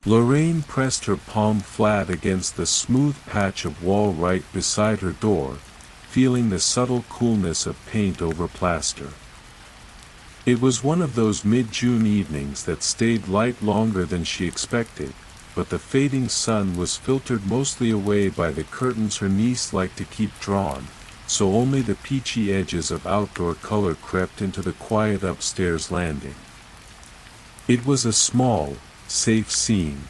Lorraine pressed her palm flat against the smooth patch of wall right beside her door, feeling the subtle coolness of paint over plaster. It was one of those mid-June evenings that stayed light longer than she expected, but the fading sun was filtered mostly away by the curtains her niece liked to keep drawn, so only the peachy edges of outdoor color crept into the quiet upstairs landing. It was a small, safe scene.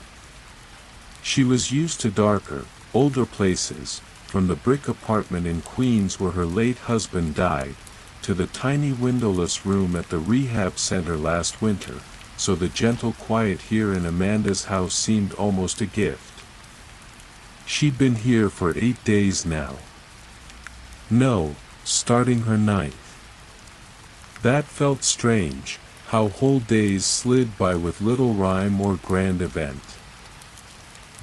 She was used to darker, older places, from the brick apartment in Queens where her late husband died, to the tiny windowless room at the rehab center last winter, so the gentle quiet here in Amanda's house seemed almost a gift. She'd been here for 8 days now. No, starting her 9th. That felt strange, how whole days slid by with little rhyme or grand event.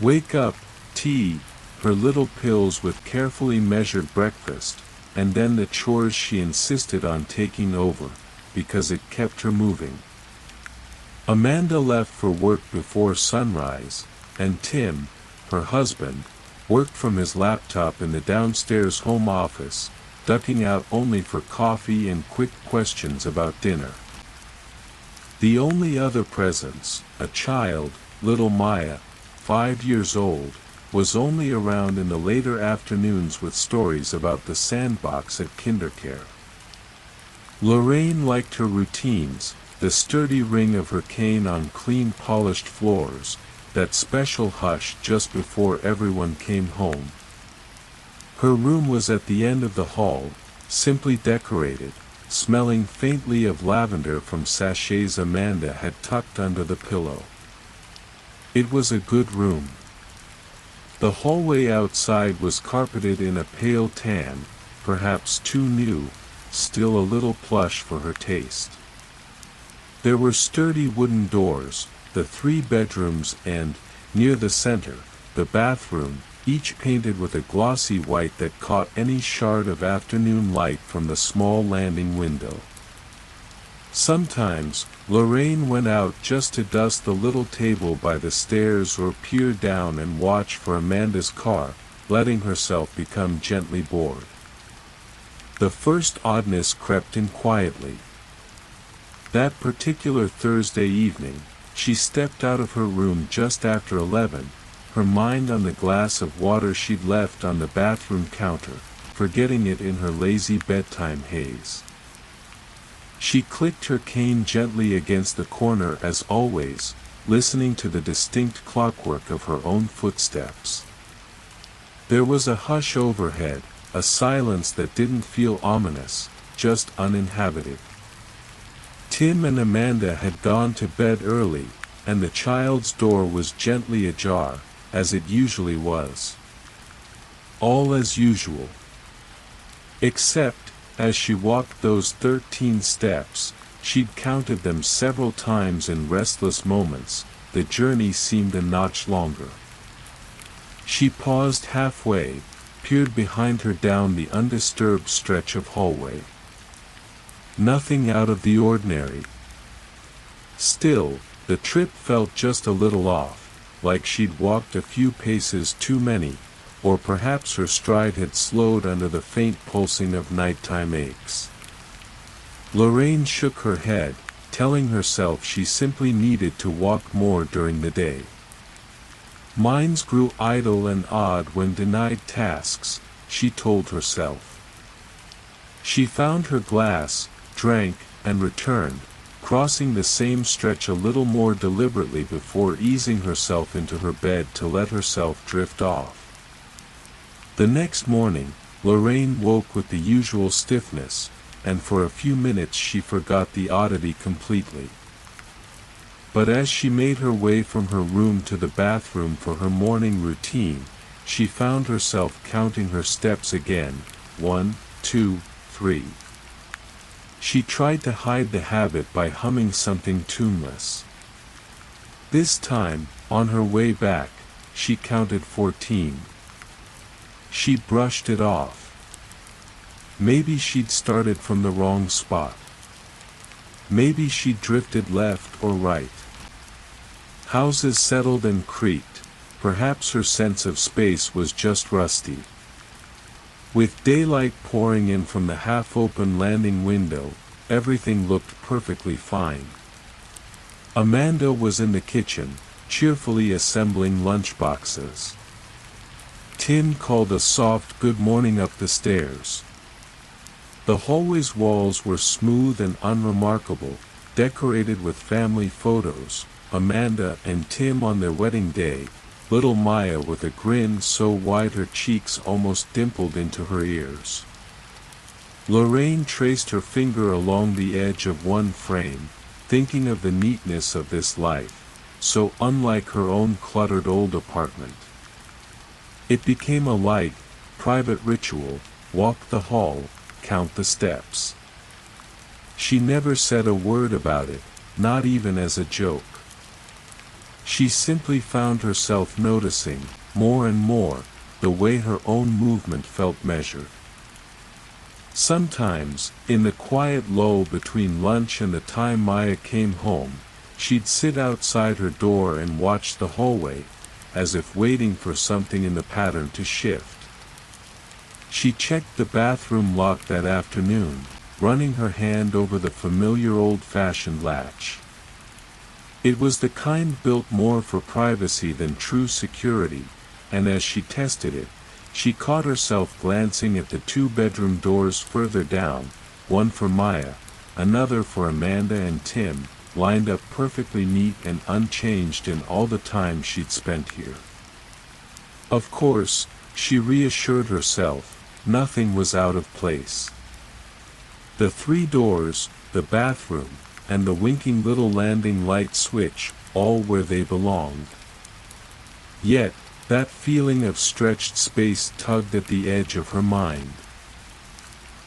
Wake up, tea, her little pills with carefully measured breakfast, and then the chores she insisted on taking over, because it kept her moving. Amanda left for work before sunrise, and Tim, her husband, worked from his laptop in the downstairs home office, ducking out only for coffee and quick questions about dinner. The only other presence, a child, little Maya, 5 years old, was only around in the later afternoons with stories about the sandbox at kindercare. Lorraine liked her routines, the sturdy ring of her cane on clean polished floors, that special hush just before everyone came home. Her room was at the end of the hall, simply decorated, smelling faintly of lavender from sachets Amanda had tucked under the pillow. It was a good room. The hallway outside was carpeted in a pale tan, perhaps too new, still a little plush for her taste. There were sturdy wooden doors, the 3 bedrooms and, near the center, the bathroom, each painted with a glossy white that caught any shard of afternoon light from the small landing window. Sometimes, Lorraine went out just to dust the little table by the stairs or peer down and watch for Amanda's car, letting herself become gently bored. The first oddness crept in quietly. That particular Thursday evening, she stepped out of her room just after 11, her mind on the glass of water she'd left on the bathroom counter, forgetting it in her lazy bedtime haze. She clicked her cane gently against the corner as always, listening to the distinct clockwork of her own footsteps. There was a hush overhead, a silence that didn't feel ominous, just uninhabited. Tim and Amanda had gone to bed early, and the child's door was gently ajar, as it usually was. All as usual. Except, as she walked those 13 steps, she'd counted them several times in restless moments, the journey seemed a notch longer. She paused halfway, peered behind her down the undisturbed stretch of hallway. Nothing out of the ordinary. Still, the trip felt just a little off, like she'd walked a few paces too many, or perhaps her stride had slowed under the faint pulsing of nighttime aches. Lorraine shook her head, telling herself she simply needed to walk more during the day. Minds grew idle and odd when denied tasks, she told herself. She found her glass, drank, and returned, crossing the same stretch a little more deliberately before easing herself into her bed to let herself drift off. The next morning, Lorraine woke with the usual stiffness, and for a few minutes she forgot the oddity completely. But as she made her way from her room to the bathroom for her morning routine, she found herself counting her steps again, 1, 2, 3. She tried to hide the habit by humming something tuneless. This time, on her way back, she counted 14. She brushed it off. Maybe she'd started from the wrong spot. Maybe she'd drifted left or right. Houses settled and creaked, perhaps her sense of space was just rusty. With daylight pouring in from the half-open landing window, everything looked perfectly fine. Amanda was in the kitchen, cheerfully assembling lunchboxes. Tim called a soft good morning up the stairs. The hallway's walls were smooth and unremarkable, decorated with family photos, Amanda and Tim on their wedding day, little Maya with a grin so wide her cheeks almost dimpled into her ears. Lorraine traced her finger along the edge of one frame, thinking of the neatness of this life, so unlike her own cluttered old apartment. It became a light, private ritual: walk the hall, count the steps. She never said a word about it, not even as a joke. She simply found herself noticing, more and more, the way her own movement felt measured. Sometimes, in the quiet lull between lunch and the time Maya came home, she'd sit outside her door and watch the hallway, as if waiting for something in the pattern to shift. She checked the bathroom lock that afternoon, running her hand over the familiar old-fashioned latch. It was the kind built more for privacy than true security, and as she tested it, she caught herself glancing at the two-bedroom doors further down, one for Maya, another for Amanda and Tim, lined up perfectly neat and unchanged in all the time she'd spent here. Of course, she reassured herself, nothing was out of place. The three doors, the bathroom, and the winking little landing light switch, all where they belonged. Yet, that feeling of stretched space tugged at the edge of her mind.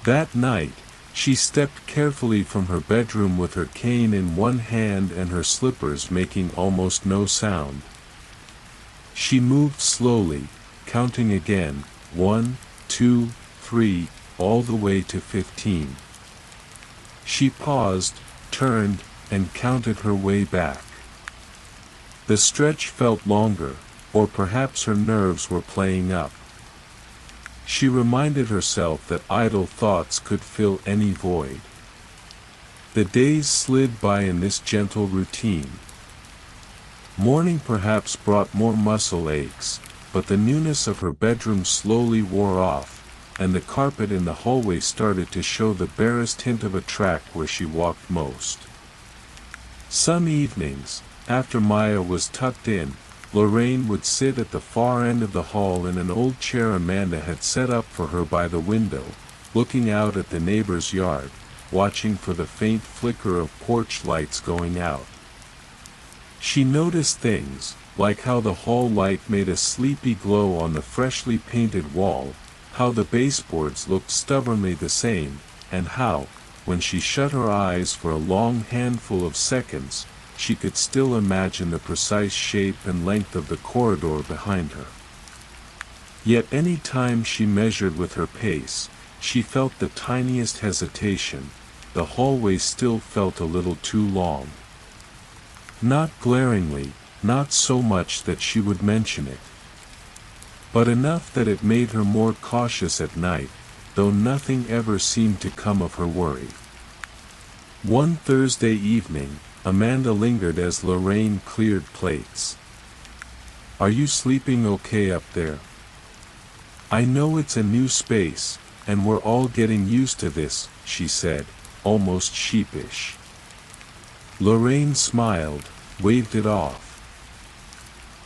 That night, she stepped carefully from her bedroom with her cane in one hand and her slippers making almost no sound. She moved slowly, counting again, 1, 2, 3, all the way to 15. She paused, turned, and counted her way back. The stretch felt longer, or perhaps her nerves were playing up. She reminded herself that idle thoughts could fill any void. The days slid by in this gentle routine. Morning perhaps brought more muscle aches, but the newness of her bedroom slowly wore off, and the carpet in the hallway started to show the barest hint of a track where she walked most. Some evenings, after Maya was tucked in, Lorraine would sit at the far end of the hall in an old chair Amanda had set up for her by the window, looking out at the neighbor's yard, watching for the faint flicker of porch lights going out. She noticed things, like how the hall light made a sleepy glow on the freshly painted wall, how the baseboards looked stubbornly the same, and how, when she shut her eyes for a long handful of seconds, she could still imagine the precise shape and length of the corridor behind her. Yet any time she measured with her pace, she felt the tiniest hesitation: the hallway still felt a little too long. Not glaringly, not so much that she would mention it, but enough that it made her more cautious at night, though nothing ever seemed to come of her worry. One Thursday evening, Amanda lingered as Lorraine cleared plates. "Are you sleeping okay up there? I know it's a new space, and we're all getting used to this," she said, almost sheepish. Lorraine smiled, waved it off.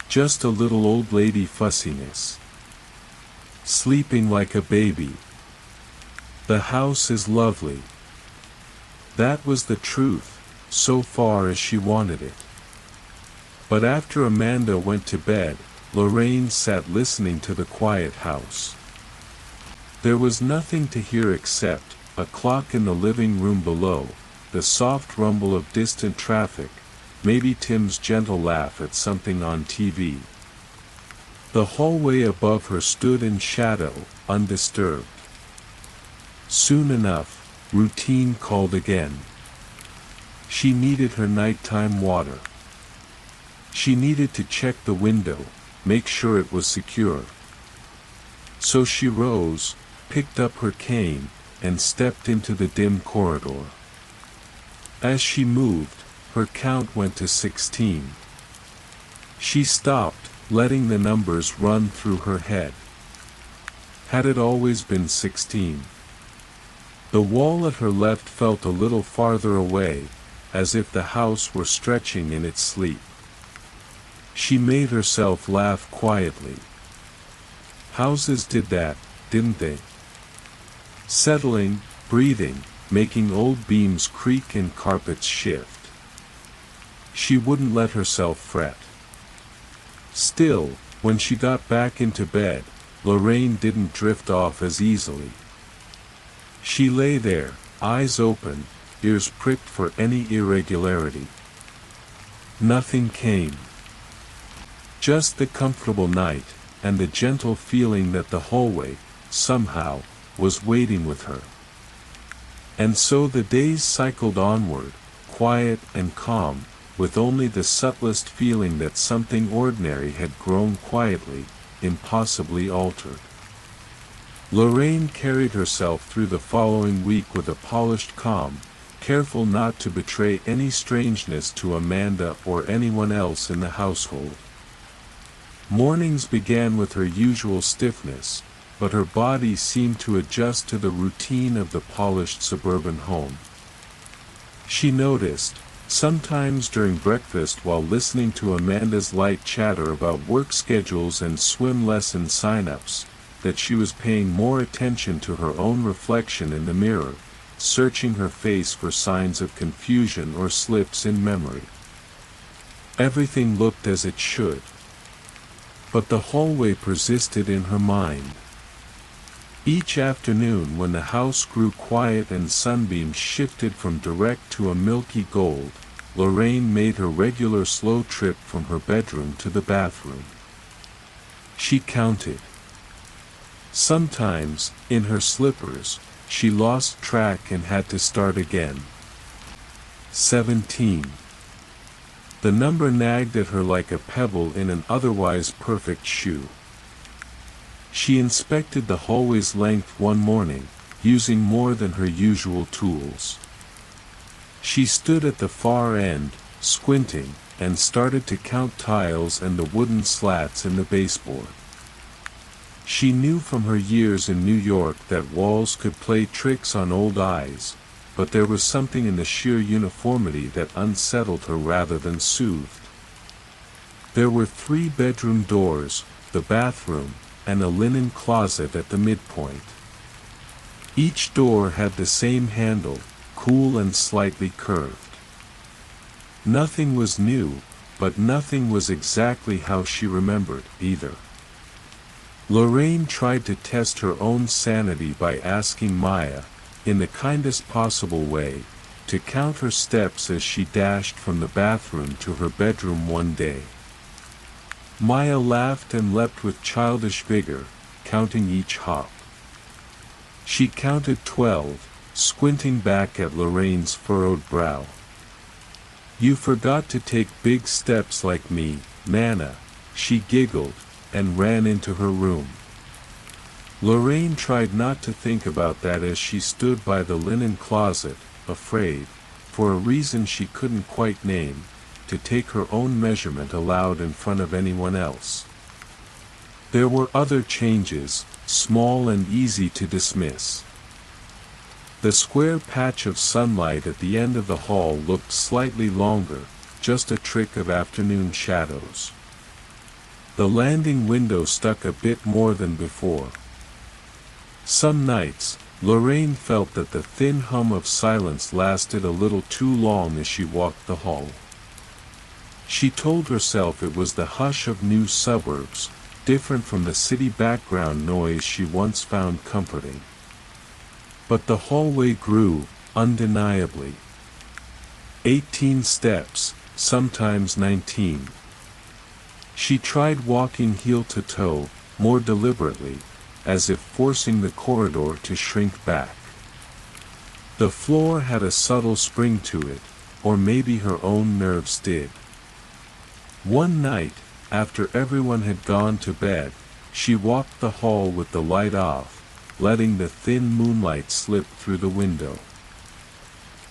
"Just a little old lady fussiness. Sleeping like a baby. The house is lovely." That was the truth, so far as she wanted it. But after Amanda went to bed, Lorraine sat listening to the quiet house. There was nothing to hear except a clock in the living room below, the soft rumble of distant traffic, maybe Tim's gentle laugh at something on TV. The hallway above her stood in shadow, undisturbed. Soon enough, routine called again. She needed her nighttime water. She needed to check the window, make sure it was secure. So she rose, picked up her cane, and stepped into the dim corridor. As she moved, her count went to 16. She stopped, letting the numbers run through her head. Had it always been 16? The wall at her left felt a little farther away, as if the house were stretching in its sleep. She made herself laugh quietly. Houses did that, didn't they? Settling, breathing, making old beams creak and carpets shift. She wouldn't let herself fret. Still, when she got back into bed, Lorraine didn't drift off as easily. She lay there, eyes open, ears pricked for any irregularity. Nothing came. Just the comfortable night, and the gentle feeling that the hallway, somehow, was waiting with her. And so the days cycled onward, quiet and calm, with only the subtlest feeling that something ordinary had grown quietly, impossibly altered. Lorraine carried herself through the following week with a polished calm, careful not to betray any strangeness to Amanda or anyone else in the household. Mornings began with her usual stiffness, but her body seemed to adjust to the routine of the polished suburban home. She noticed, sometimes during breakfast while listening to Amanda's light chatter about work schedules and swim lesson sign-ups, that she was paying more attention to her own reflection in the mirror, searching her face for signs of confusion or slips in memory. Everything looked as it should. But the hallway persisted in her mind. Each afternoon when the house grew quiet and sunbeams shifted from direct to a milky gold, Lorraine made her regular slow trip from her bedroom to the bathroom. She counted. Sometimes, in her slippers, she lost track and had to start again. 17. The number nagged at her like a pebble in an otherwise perfect shoe. She inspected the hallway's length one morning, using more than her usual tools. She stood at the far end, squinting, and started to count tiles and the wooden slats in the baseboard. She knew from her years in New York that walls could play tricks on old eyes, but there was something in the sheer uniformity that unsettled her rather than soothed. There were 3 bedroom doors, the bathroom, and a linen closet at the midpoint. Each door had the same handle, cool and slightly curved. Nothing was new, but nothing was exactly how she remembered, either. Lorraine tried to test her own sanity by asking Maya, in the kindest possible way, to count her steps as she dashed from the bathroom to her bedroom one day. Maya laughed and leapt with childish vigor, counting each hop. She counted 12, squinting back at Lorraine's furrowed brow. "You forgot to take big steps like me, Nana," she giggled, and ran into her room. Lorraine tried not to think about that as she stood by the linen closet, afraid, for a reason she couldn't quite name, to take her own measurement aloud in front of anyone else. There were other changes, small and easy to dismiss. The square patch of sunlight at the end of the hall looked slightly longer, just a trick of afternoon shadows. The landing window stuck a bit more than before. Some nights, Lorraine felt that the thin hum of silence lasted a little too long as she walked the hall. She told herself it was the hush of new suburbs, different from the city background noise she once found comforting. But the hallway grew, undeniably. 18 steps, sometimes 19. She tried walking heel to toe, more deliberately, as if forcing the corridor to shrink back. The floor had a subtle spring to it, or maybe her own nerves did. One night, after everyone had gone to bed, she walked the hall with the light off, letting the thin moonlight slip through the window.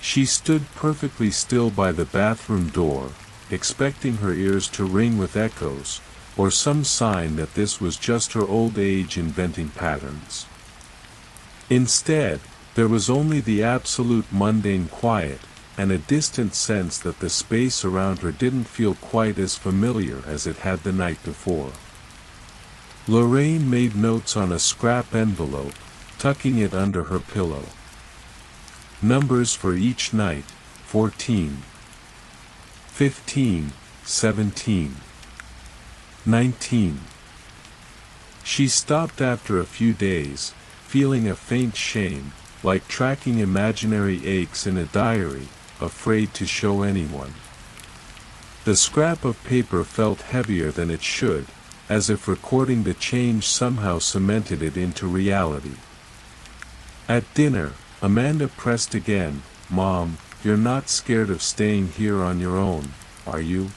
She stood perfectly still by the bathroom door, expecting her ears to ring with echoes, or some sign that this was just her old age inventing patterns. Instead, there was only the absolute mundane quiet, and a distant sense that the space around her didn't feel quite as familiar as it had the night before. Lorraine made notes on a scrap envelope, tucking it under her pillow. Numbers for each night: 14, 15, 17, 19. She stopped after a few days, feeling a faint shame, like tracking imaginary aches in a diary, afraid to show anyone. The scrap of paper felt heavier than it should, as if recording the change somehow cemented it into reality. At dinner, Amanda pressed again, "Mom, you're not scared of staying here on your own, are you?"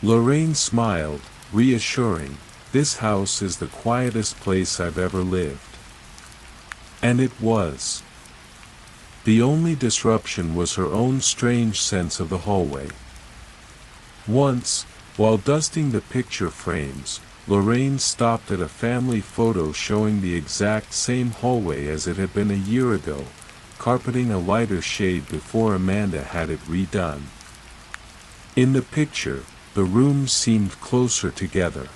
Lorraine smiled, reassuring, "This house is the quietest place I've ever lived." And it was. The only disruption was her own strange sense of the hallway. Once, while dusting the picture frames, Lorraine stopped at a family photo showing the exact same hallway as it had been a year ago, carpeting a lighter shade before Amanda had it redone. In the picture, the rooms seemed closer together.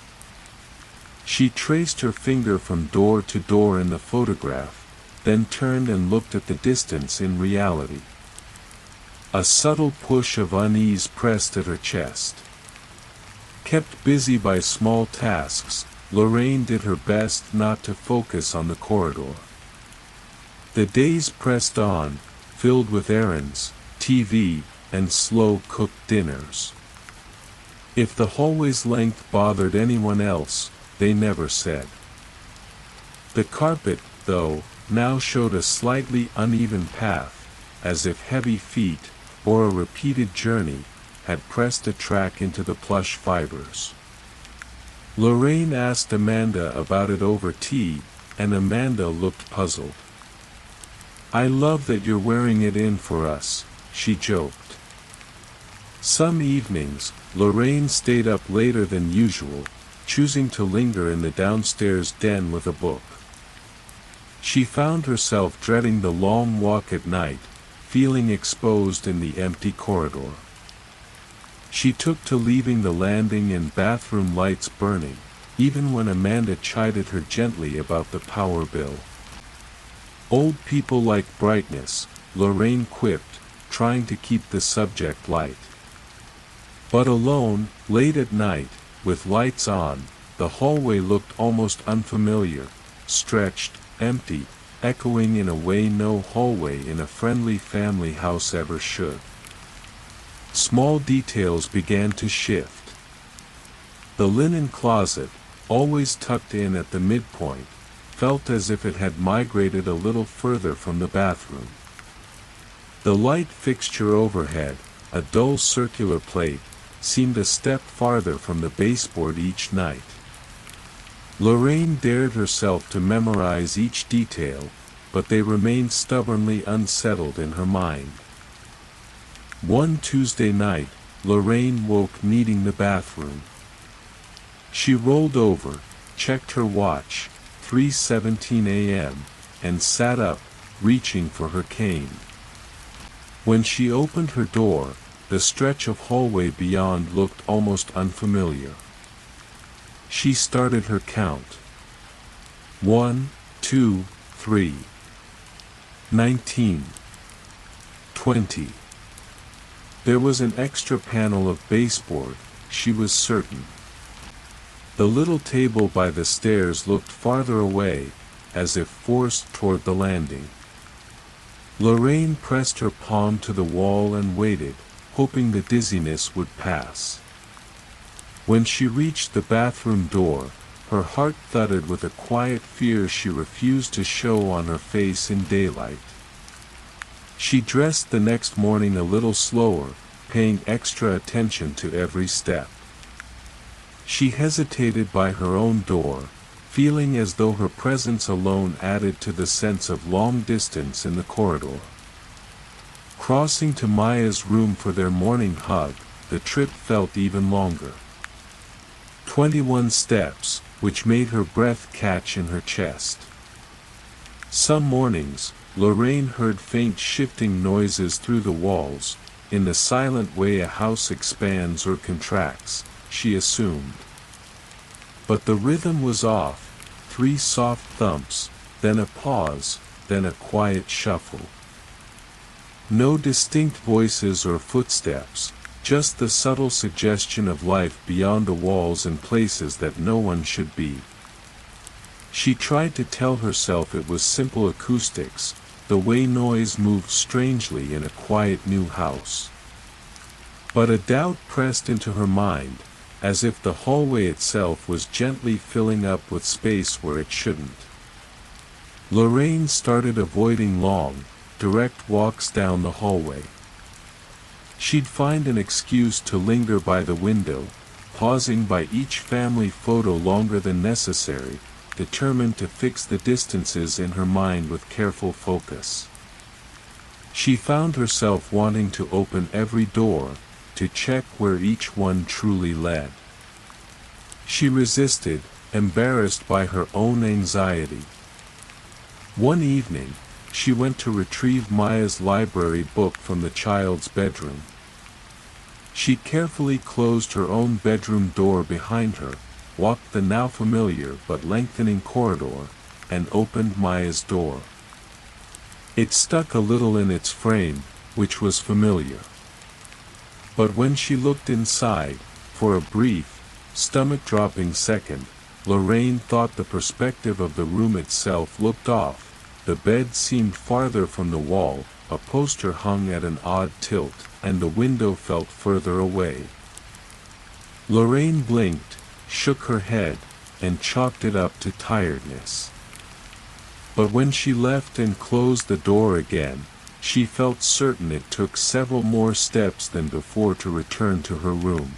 She traced her finger from door to door in the photograph, then turned and looked at the distance in reality. A subtle push of unease pressed at her chest. Kept busy by small tasks, Lorraine did her best not to focus on the corridor. The days pressed on, filled with errands, TV, and slow-cooked dinners. If the hallway's length bothered anyone else, they never said. The carpet, though, now showed a slightly uneven path, as if heavy feet, or a repeated journey, had pressed a track into the plush fibers. Lorraine asked Amanda about it over tea, and Amanda looked puzzled. "I love that you're wearing it in for us," she joked. Some evenings, Lorraine stayed up later than usual, choosing to linger in the downstairs den with a book. She found herself dreading the long walk at night, feeling exposed in the empty corridor. She took to leaving the landing and bathroom lights burning, even when Amanda chided her gently about the power bill. "Old people like brightness," Lorraine quipped, trying to keep the subject light. But alone, late at night, with lights on, the hallway looked almost unfamiliar, stretched, empty, echoing in a way no hallway in a friendly family house ever should. Small details began to shift. The linen closet, always tucked in at the midpoint, felt as if it had migrated a little further from the bathroom. The light fixture overhead, a dull circular plate, seemed a step farther from the baseboard each night. Lorraine dared herself to memorize each detail, but they remained stubbornly unsettled in her mind. One Tuesday night, Lorraine woke needing the bathroom. She rolled over, checked her watch, 3:17 a.m., and sat up, reaching for her cane. When she opened her door, the stretch of hallway beyond looked almost unfamiliar. She started her count. 1, 2, 3. 19. 20. There was an extra panel of baseboard, she was certain. The little table by the stairs looked farther away, as if forced toward the landing. Lorraine pressed her palm to the wall and waited, hoping the dizziness would pass. When she reached the bathroom door, her heart thudded with a quiet fear she refused to show on her face in daylight. She dressed the next morning a little slower, paying extra attention to every step. She hesitated by her own door, feeling as though her presence alone added to the sense of long distance in the corridor. Crossing to Maya's room for their morning hug, the trip felt even longer. 21 steps, which made her breath catch in her chest. Some mornings, Lorraine heard faint shifting noises through the walls, in the silent way a house expands or contracts, she assumed. But the rhythm was off, 3 soft thumps, then a pause, then a quiet shuffle. No distinct voices or footsteps, just the subtle suggestion of life beyond the walls and places that no one should be. She tried to tell herself it was simple acoustics, the way noise moved strangely in a quiet new house. But a doubt pressed into her mind, as if the hallway itself was gently filling up with space where it shouldn't. Lorraine started avoiding long, direct walks down the hallway. She'd find an excuse to linger by the window, pausing by each family photo longer than necessary, determined to fix the distances in her mind with careful focus. She found herself wanting to open every door, to check where each one truly led. She resisted, embarrassed by her own anxiety. One evening, she went to retrieve Maya's library book from the child's bedroom. She carefully closed her own bedroom door behind her, walked the now familiar but lengthening corridor, and opened Maya's door. It stuck a little in its frame, which was familiar. But when she looked inside, for a brief, stomach-dropping second, Lorraine thought the perspective of the room itself looked off. The bed seemed farther from the wall, a poster hung at an odd tilt, and the window felt further away. Lorraine blinked, shook her head, and chalked it up to tiredness. But when she left and closed the door again, she felt certain it took several more steps than before to return to her room.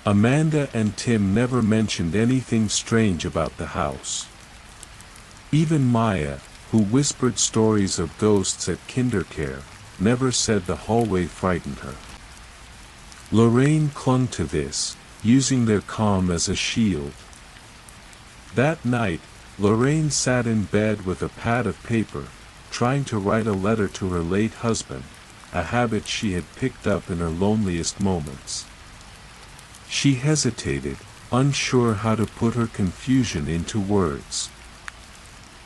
Amanda and Tim never mentioned anything strange about the house. Even Maya, who whispered stories of ghosts at kindercare, never said the hallway frightened her. Lorraine clung to this, using their calm as a shield. That night, Lorraine sat in bed with a pad of paper, trying to write a letter to her late husband, a habit she had picked up in her loneliest moments. She hesitated, unsure how to put her confusion into words.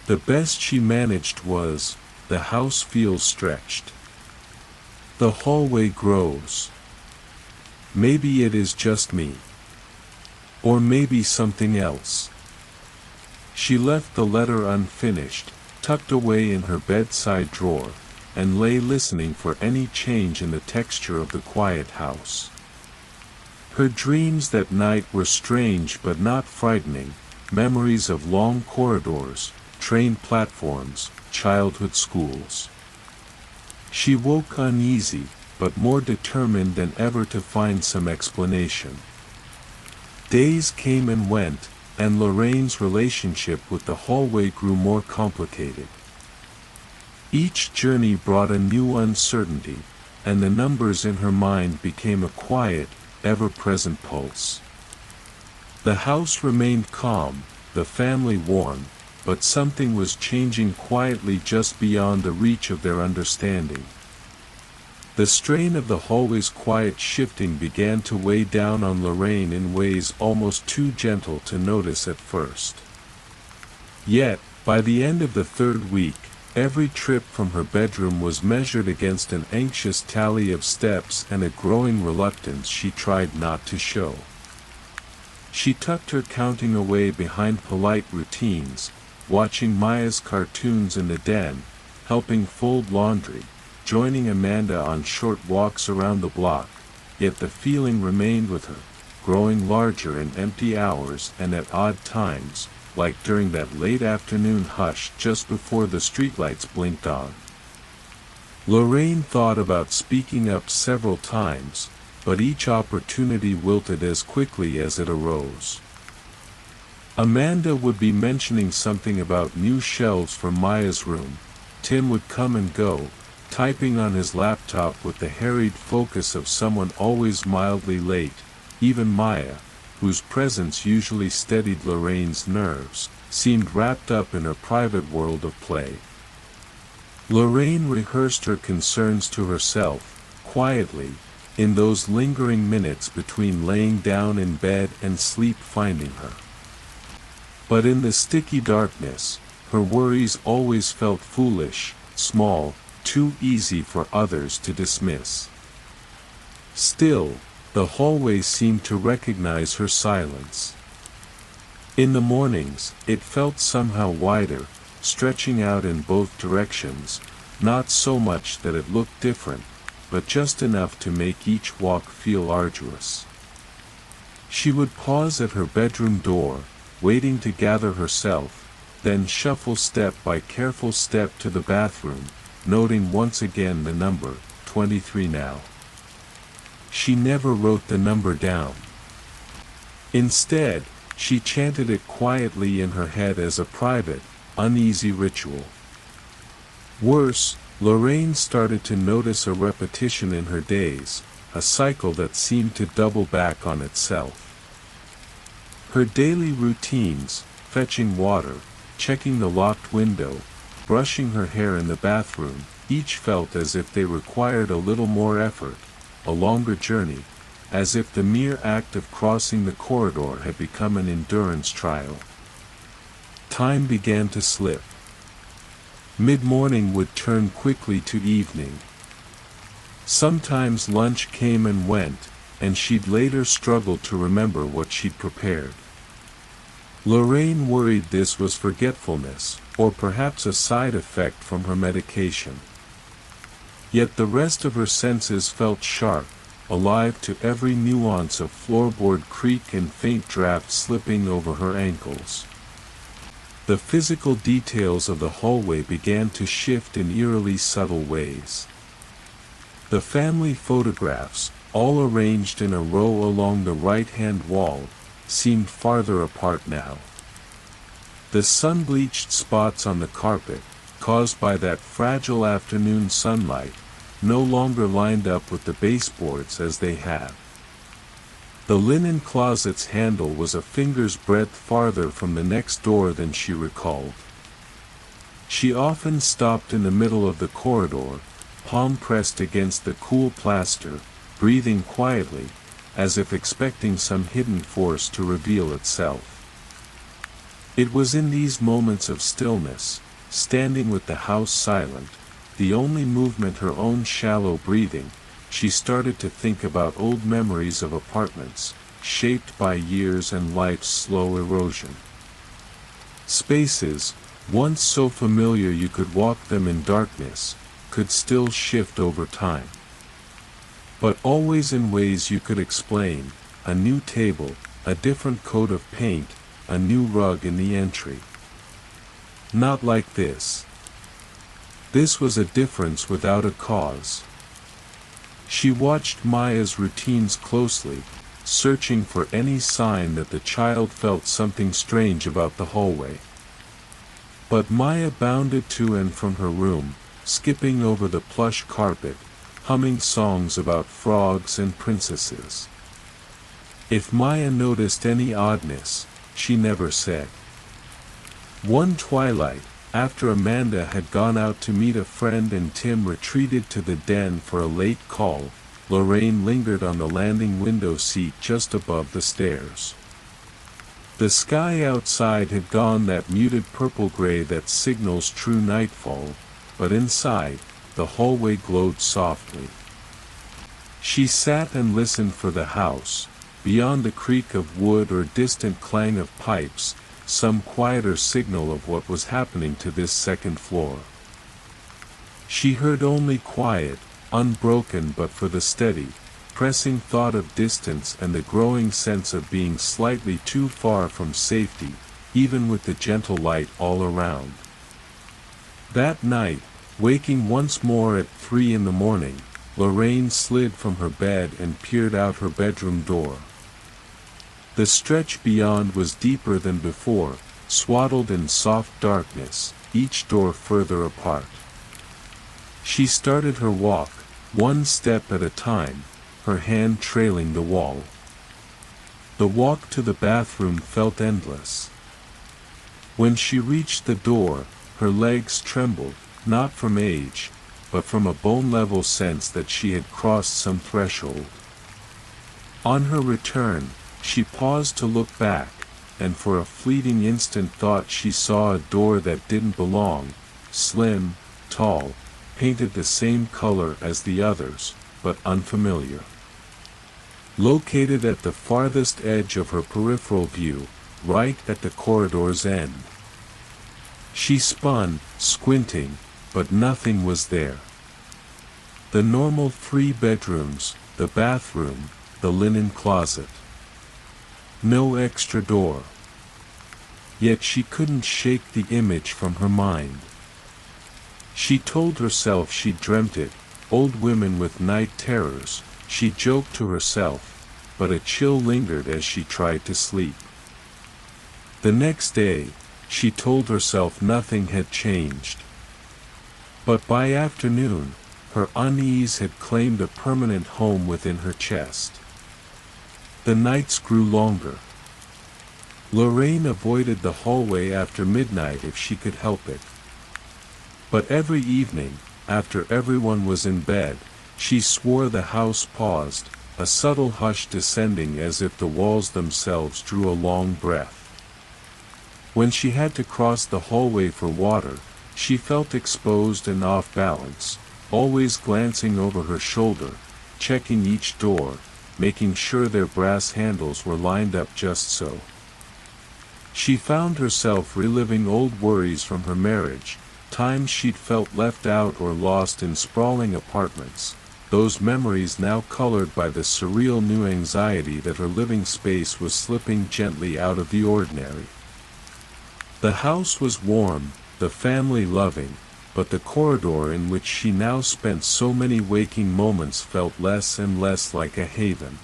The best she managed was, "The house feels stretched. The hallway grows. Maybe it is just me. Or maybe something else." She left the letter unfinished, tucked away in her bedside drawer, and lay listening for any change in the texture of the quiet house. Her dreams that night were strange but not frightening, memories of long corridors, train platforms, childhood schools. She woke uneasy, but more determined than ever to find some explanation. Days came and went, and Lorraine's relationship with the hallway grew more complicated. Each journey brought a new uncertainty, and the numbers in her mind became a quiet, ever-present pulse. The house remained calm, the family warm, but something was changing quietly just beyond the reach of their understanding. The strain of the hallway's quiet shifting began to weigh down on Lorraine in ways almost too gentle to notice at first. Yet, by the end of the 3rd week, every trip from her bedroom was measured against an anxious tally of steps and a growing reluctance she tried not to show. She tucked her counting away behind polite routines, watching Maya's cartoons in the den, helping fold laundry, joining Amanda on short walks around the block, yet the feeling remained with her, growing larger in empty hours and at odd times, like during that late afternoon hush just before the streetlights blinked on. Lorraine thought about speaking up several times, but each opportunity wilted as quickly as it arose. Amanda would be mentioning something about new shelves for Maya's room. Tim would come and go, typing on his laptop with the harried focus of someone always mildly late. Even Maya, whose presence usually steadied Lorraine's nerves, seemed wrapped up in her private world of play. Lorraine rehearsed her concerns to herself, quietly, in those lingering minutes between laying down in bed and sleep finding her. But in the sticky darkness, her worries always felt foolish, small, too easy for others to dismiss. Still, the hallway seemed to recognize her silence. In the mornings, it felt somehow wider, stretching out in both directions, not so much that it looked different, but just enough to make each walk feel arduous. She would pause at her bedroom door, waiting to gather herself, then shuffle step by careful step to the bathroom, noting once again the number, 23 now. She never wrote the number down. Instead, she chanted it quietly in her head as a private, uneasy ritual. Worse, Lorraine started to notice a repetition in her days, a cycle that seemed to double back on itself. Her daily routines, fetching water, checking the locked window, brushing her hair in the bathroom, each felt as if they required a little more effort, a longer journey, as if the mere act of crossing the corridor had become an endurance trial. Time began to slip. Mid-morning would turn quickly to evening. Sometimes lunch came and went, and she'd later struggle to remember what she'd prepared. Lorraine worried this was forgetfulness, or perhaps a side effect from her medication. Yet the rest of her senses felt sharp, alive to every nuance of floorboard creak and faint draft slipping over her ankles. The physical details of the hallway began to shift in eerily subtle ways. The family photographs, all arranged in a row along the right-hand wall, seemed farther apart now. The sun-bleached spots on the carpet, caused by that fragile afternoon sunlight, no longer lined up with the baseboards as they had. The linen closet's handle was a finger's breadth farther from the next door than she recalled. She often stopped in the middle of the corridor, palm pressed against the cool plaster, breathing quietly, as if expecting some hidden force to reveal itself. It was in these moments of stillness, standing with the house silent, the only movement her own shallow breathing, she started to think about old memories of apartments, shaped by years and life's slow erosion. Spaces, once so familiar you could walk them in darkness, could still shift over time. But always in ways you could explain: a new table, a different coat of paint, a new rug in the entry. Not like this. This was a difference without a cause. She watched Maya's routines closely, searching for any sign that the child felt something strange about the hallway. But Maya bounded to and from her room, skipping over the plush carpet, humming songs about frogs and princesses. If Maya noticed any oddness, she never said. One twilight, after Amanda had gone out to meet a friend and Tim retreated to the den for a late call, Lorraine lingered on the landing window seat just above the stairs. The sky outside had gone that muted purple-gray that signals true nightfall, but inside, the hallway glowed softly. She sat and listened for the house, beyond the creak of wood or distant clang of pipes, some quieter signal of what was happening to this second floor. She heard only quiet, unbroken but for the steady, pressing thought of distance and the growing sense of being slightly too far from safety, even with the gentle light all around. That night, waking once more at 3 in the morning, Lorraine slid from her bed and peered out her bedroom door. The stretch beyond was deeper than before, swaddled in soft darkness, each door further apart. She started her walk, one step at a time, her hand trailing the wall. The walk to the bathroom felt endless. When she reached the door, her legs trembled, not from age, but from a bone-level sense that she had crossed some threshold. On her return, she paused to look back, and for a fleeting instant thought she saw a door that didn't belong, slim, tall, painted the same color as the others, but unfamiliar. Located at the farthest edge of her peripheral view, right at the corridor's end. She spun, squinting, but nothing was there. The normal 3 bedrooms, the bathroom, the linen closet. No extra door. Yet she couldn't shake the image from her mind. She told herself she'd dreamt it, old women with night terrors, she joked to herself, but a chill lingered as she tried to sleep. The next day, she told herself nothing had changed. But by afternoon, her unease had claimed a permanent home within her chest. The nights grew longer. Lorraine avoided the hallway after midnight if she could help it. But every evening, after everyone was in bed, she swore the house paused, a subtle hush descending as if the walls themselves drew a long breath. When she had to cross the hallway for water, she felt exposed and off balance, always glancing over her shoulder, checking each door, making sure their brass handles were lined up just so. She found herself reliving old worries from her marriage, times she'd felt left out or lost in sprawling apartments, those memories now colored by the surreal new anxiety that her living space was slipping gently out of the ordinary. The house was warm, the family loving, but the corridor in which she now spent so many waking moments felt less and less like a haven.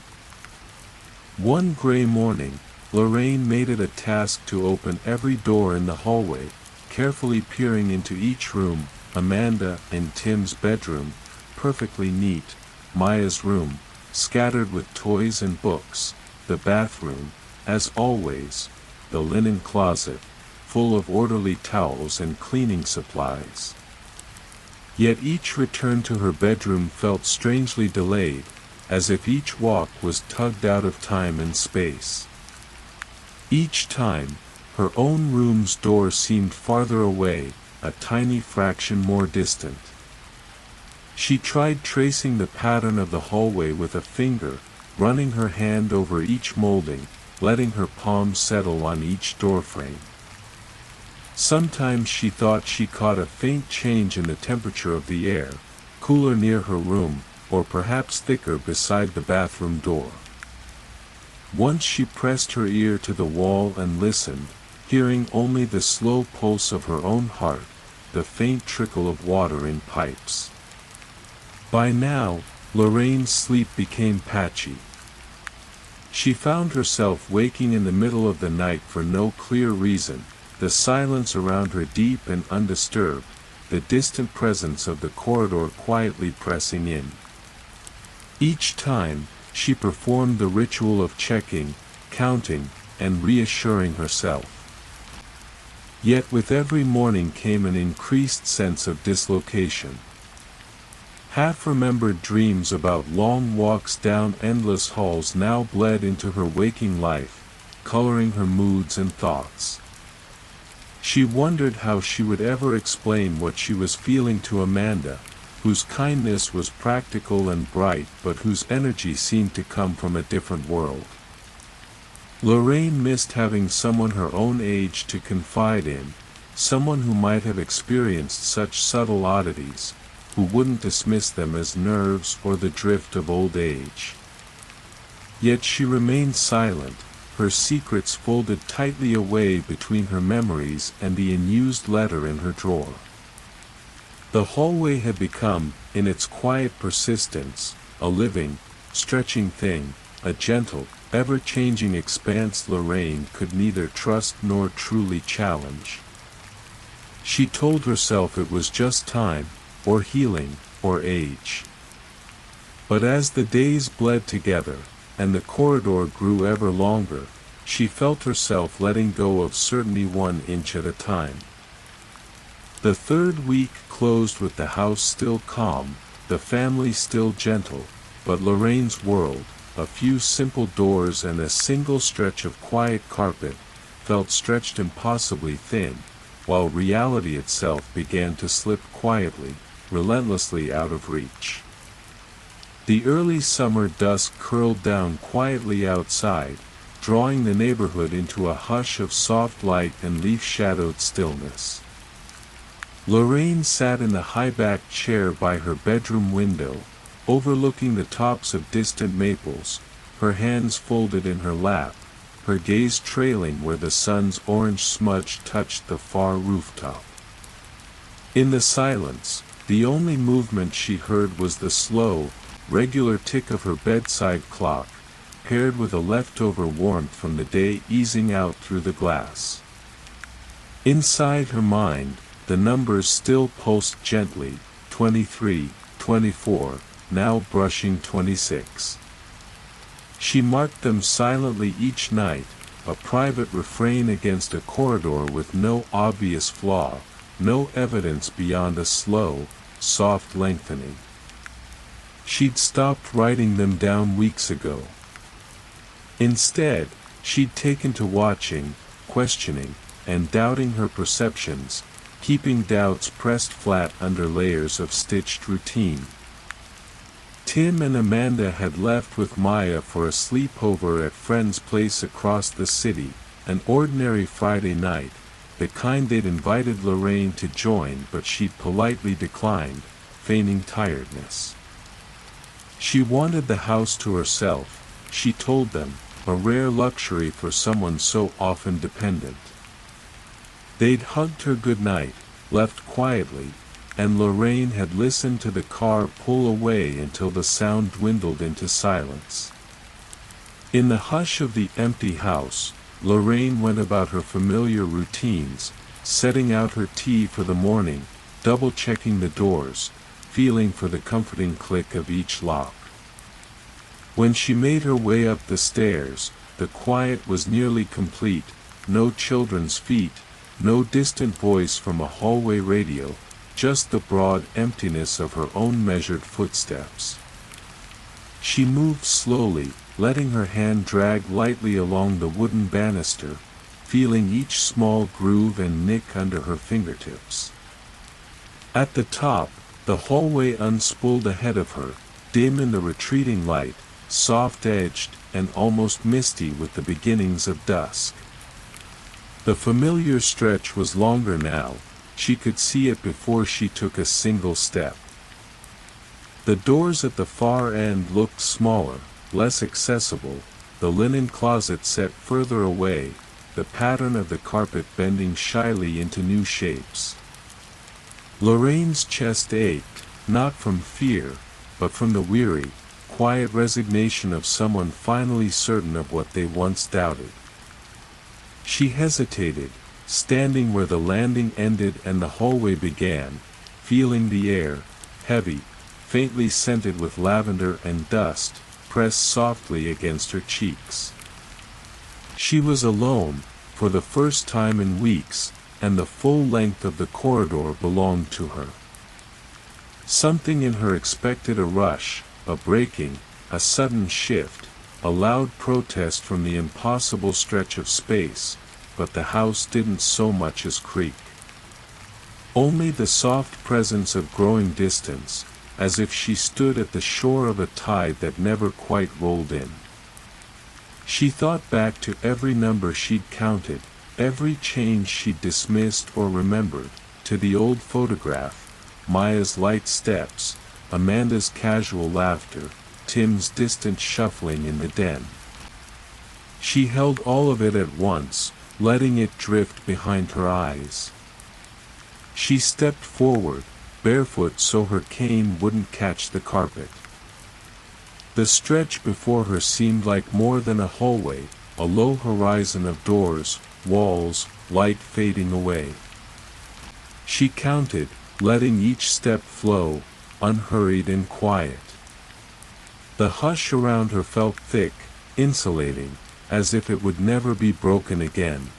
One gray morning, Lorraine made it a task to open every door in the hallway, carefully peering into each room, Amanda and Tim's bedroom, perfectly neat, Maya's room, scattered with toys and books, the bathroom, as always, the linen closet, full of orderly towels and cleaning supplies. Yet each return to her bedroom felt strangely delayed, as if each walk was tugged out of time and space. Each time, her own room's door seemed farther away, a tiny fraction more distant. She tried tracing the pattern of the hallway with a finger, running her hand over each molding, letting her palm settle on each doorframe. Sometimes she thought she caught a faint change in the temperature of the air, cooler near her room, or perhaps thicker beside the bathroom door. Once she pressed her ear to the wall and listened, hearing only the slow pulse of her own heart, the faint trickle of water in pipes. By now, Lorraine's sleep became patchy. She found herself waking in the middle of the night for no clear reason, the silence around her deep and undisturbed, the distant presence of the corridor quietly pressing in. Each time, she performed the ritual of checking, counting, and reassuring herself. Yet with every morning came an increased sense of dislocation. Half-remembered dreams about long walks down endless halls now bled into her waking life, coloring her moods and thoughts. She wondered how she would ever explain what she was feeling to Amanda, whose kindness was practical and bright but whose energy seemed to come from a different world. Lorraine missed having someone her own age to confide in, someone who might have experienced such subtle oddities, who wouldn't dismiss them as nerves or the drift of old age. Yet she remained silent, her secrets folded tightly away between her memories and the unused letter in her drawer. The hallway had become, in its quiet persistence, a living, stretching thing, a gentle, ever-changing expanse Lorraine could neither trust nor truly challenge. She told herself it was just time, or healing, or age. But as the days bled together, and the corridor grew ever longer, she felt herself letting go of certainty 1 inch at a time. The third week closed with the house still calm, the family still gentle, but Lorraine's world, a few simple doors and a single stretch of quiet carpet, felt stretched impossibly thin, while reality itself began to slip quietly, relentlessly out of reach. The early summer dusk curled down quietly outside, drawing the neighborhood into a hush of soft light and leaf-shadowed stillness. Lorraine sat in the high-backed chair by her bedroom window, overlooking the tops of distant maples, her hands folded in her lap, her gaze trailing where the sun's orange smudge touched the far rooftop. In the silence, the only movement she heard was the slow, regular tick of her bedside clock, paired with a leftover warmth from the day easing out through the glass. Inside her mind, the numbers still pulsed gently, 23, 24, now brushing 26. She marked them silently each night, a private refrain against a corridor with no obvious flaw, no evidence beyond a slow, soft lengthening. She'd stopped writing them down weeks ago. Instead, she'd taken to watching, questioning, and doubting her perceptions, keeping doubts pressed flat under layers of stitched routine. Tim and Amanda had left with Maya for a sleepover at friend's place across the city, an ordinary Friday night, the kind they'd invited Lorraine to join but she'd politely declined, feigning tiredness. She wanted the house to herself, she told them, a rare luxury for someone so often dependent. They'd hugged her goodnight, left quietly, and Lorraine had listened to the car pull away until the sound dwindled into silence. In the hush of the empty house, Lorraine went about her familiar routines, setting out her tea for the morning, double-checking the doors, feeling for the comforting click of each lock. When she made her way up the stairs, the quiet was nearly complete, no children's feet, no distant voice from a hallway radio, just the broad emptiness of her own measured footsteps. She moved slowly, letting her hand drag lightly along the wooden banister, feeling each small groove and nick under her fingertips. At the top, the hallway unspooled ahead of her, dim in the retreating light, soft-edged, and almost misty with the beginnings of dusk. The familiar stretch was longer now, she could see it before she took a single step. The doors at the far end looked smaller, less accessible, the linen closet set further away, the pattern of the carpet bending shyly into new shapes. Lorraine's chest ached, not from fear, but from the weary, quiet resignation of someone finally certain of what they once doubted. She hesitated, standing where the landing ended and the hallway began, feeling the air, heavy, faintly scented with lavender and dust, press softly against her cheeks. She was alone, for the first time in weeks, and the full length of the corridor belonged to her. Something in her expected a rush, a breaking, a sudden shift, a loud protest from the impossible stretch of space, but the house didn't so much as creak. Only the soft presence of growing distance, as if she stood at the shore of a tide that never quite rolled in. She thought back to every number she'd counted, every change she'd dismissed or remembered, to the old photograph, Maya's light steps, Amanda's casual laughter, Tim's distant shuffling in the den. She held all of it at once, letting it drift behind her eyes. She stepped forward, barefoot so her cane wouldn't catch the carpet. The stretch before her seemed like more than a hallway, a low horizon of doors, walls, light fading away. She counted, letting each step flow, unhurried and quiet. The hush around her felt thick, insulating, as if it would never be broken again.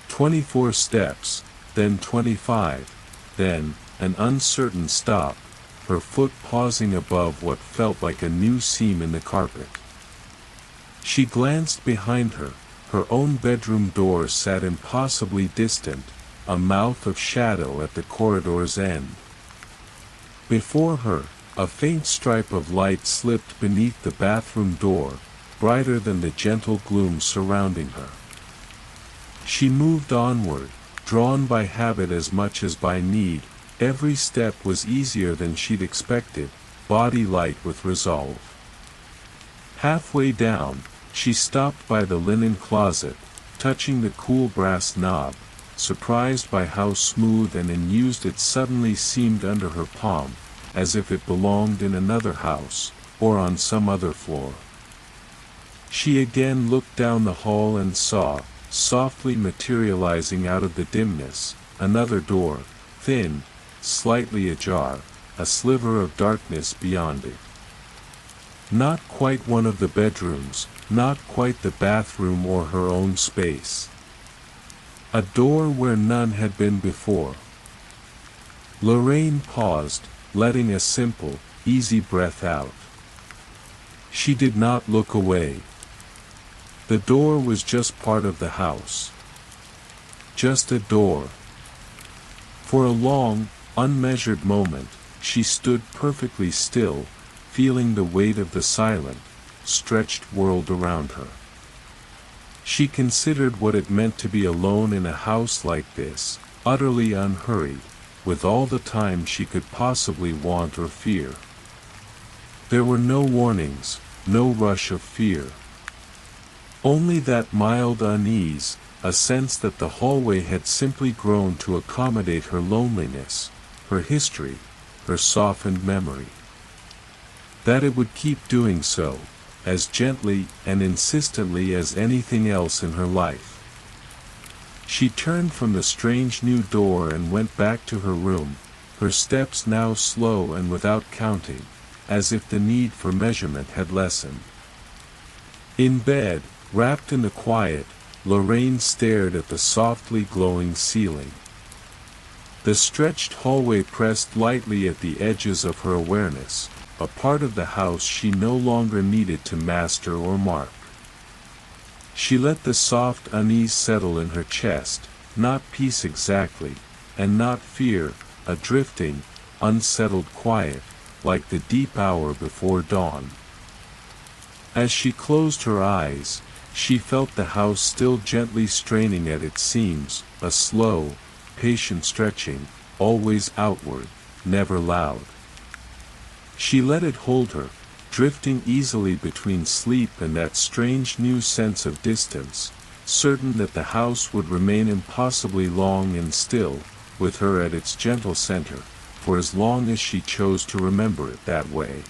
24 steps, then 25, then, an uncertain stop, her foot pausing above what felt like a new seam in the carpet. She glanced behind her. Her own bedroom door sat impossibly distant, a mouth of shadow at the corridor's end. Before her, a faint stripe of light slipped beneath the bathroom door, brighter than the gentle gloom surrounding her. She moved onward, drawn by habit as much as by need. Every step was easier than she'd expected, body light with resolve. Halfway down, she stopped by the linen closet, touching the cool brass knob, surprised by how smooth and unused it suddenly seemed under her palm, as if it belonged in another house, or on some other floor. She again looked down the hall and saw, softly materializing out of the dimness, another door, thin, slightly ajar, a sliver of darkness beyond it. Not quite one of the bedrooms, not quite the bathroom or her own space. A door where none had been before. Lorraine paused, letting a simple, easy breath out. She did not look away. The door was just part of the house. Just a door. For a long, unmeasured moment, she stood perfectly still, feeling the weight of the silent, stretched world around her. She considered what it meant to be alone in a house like this, utterly unhurried, with all the time she could possibly want or fear. There were no warnings, no rush of fear. Only that mild unease, a sense that the hallway had simply grown to accommodate her loneliness, her history, her softened memory. That it would keep doing so, as gently and insistently as anything else in her life. She turned from the strange new door and went back to her room, her steps now slow and without counting, as if the need for measurement had lessened. In bed, wrapped in the quiet, Lorraine stared at the softly glowing ceiling. The stretched hallway pressed lightly at the edges of her awareness, a part of the house she no longer needed to master or mark. She let the soft unease settle in her chest, not peace exactly, and not fear, a drifting, unsettled quiet, like the deep hour before dawn. As she closed her eyes, she felt the house still gently straining at its seams, a slow, patient stretching, always outward, never loud. She let it hold her, drifting easily between sleep and that strange new sense of distance, certain that the house would remain impossibly long and still, with her at its gentle center, for as long as she chose to remember it that way.